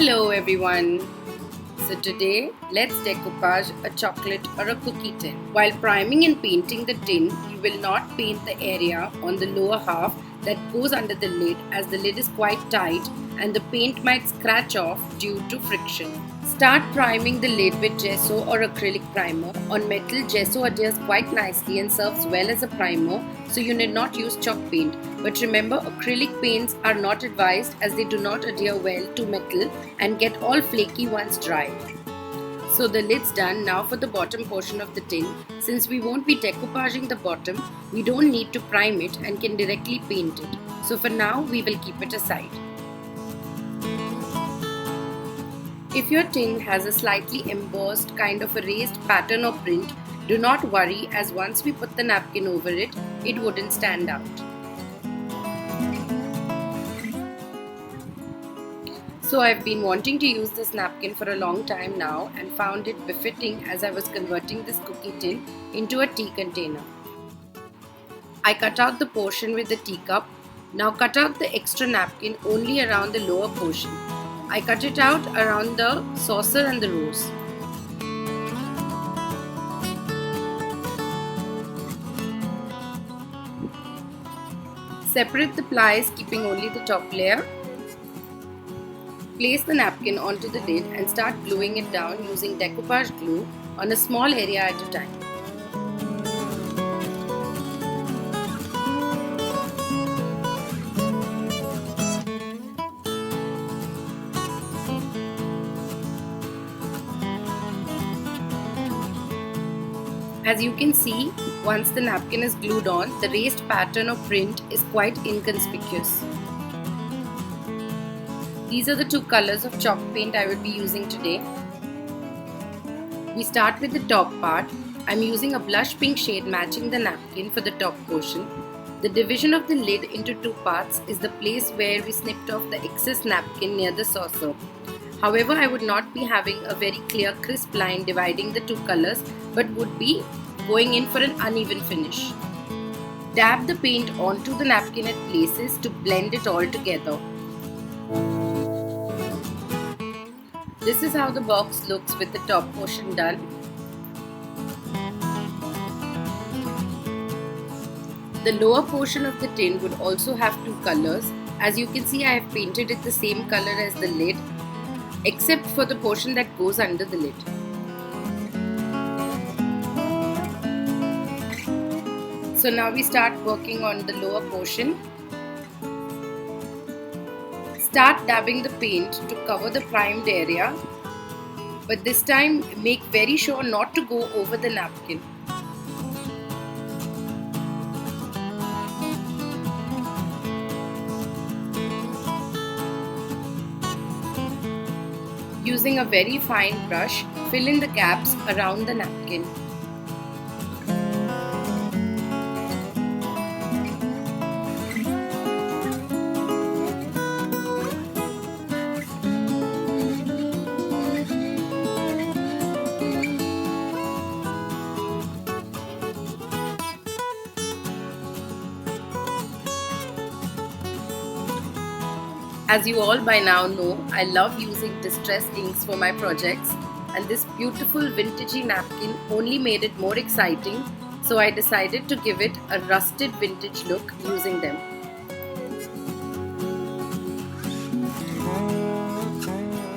Hello everyone! So today, let's decoupage a chocolate or a cookie tin. While priming and painting the tin, you will not paint the area on the lower half that goes under the lid, as the lid is quite tight and the paint might scratch off due to friction. Start priming the lid with gesso or acrylic primer. On metal, gesso adheres quite nicely and serves well as a primer, so you need not use chalk paint. But remember, acrylic paints are not advised as they do not adhere well to metal and get all flaky once dry. So the lid's done. Now for the bottom portion of the tin. Since we won't be decoupaging the bottom, we don't need to prime it and can directly paint it. So for now, we will keep it aside. If your tin has a slightly embossed kind of a raised pattern or print, do not worry, as once we put the napkin over it, it wouldn't stand out. So I've been wanting to use this napkin for a long time now and found it befitting as I was converting this cookie tin into a tea container. I cut out the portion with the teacup. Now cut out the extra napkin only around the lower portion. I cut it out around the saucer and the rose. Separate the plies, keeping only the top layer. Place the napkin onto the lid and start gluing it down using decoupage glue on a small area at a time. As you can see, once the napkin is glued on, the raised pattern or print is quite inconspicuous. These are the two colors of chalk paint I will be using today. We start with the top part. I'm using a blush pink shade matching the napkin for the top portion. The division of the lid into two parts is the place where we snipped off the excess napkin near the saucer. However, I would not be having a very clear crisp line dividing the two colors, but would be going in for an uneven finish. Dab the paint onto the napkin at places to blend it all together. This is how the box looks with the top portion done. The lower portion of the tin would also have two colors. As you can see, I have painted it the same color as the lid, except for the portion that goes under the lid. So now we start working on the lower portion. Start dabbing the paint to cover the primed area, but this time make very sure not to go over the napkin. Using a very fine brush, fill in the gaps around the napkin. As you all by now know, I love using distress inks for my projects, and this beautiful vintagey napkin only made it more exciting, so I decided to give it a rusted vintage look using them.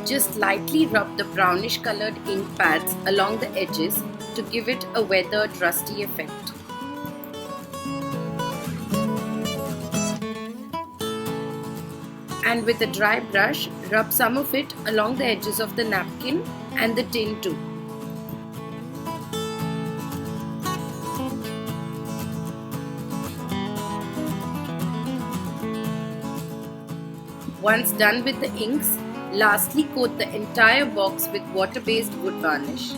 Just lightly rub the brownish colored ink pads along the edges to give it a weathered, rusty effect. And with a dry brush, rub some of it along the edges of the napkin and the tin too. Once done with the inks, lastly coat the entire box with water-based wood varnish.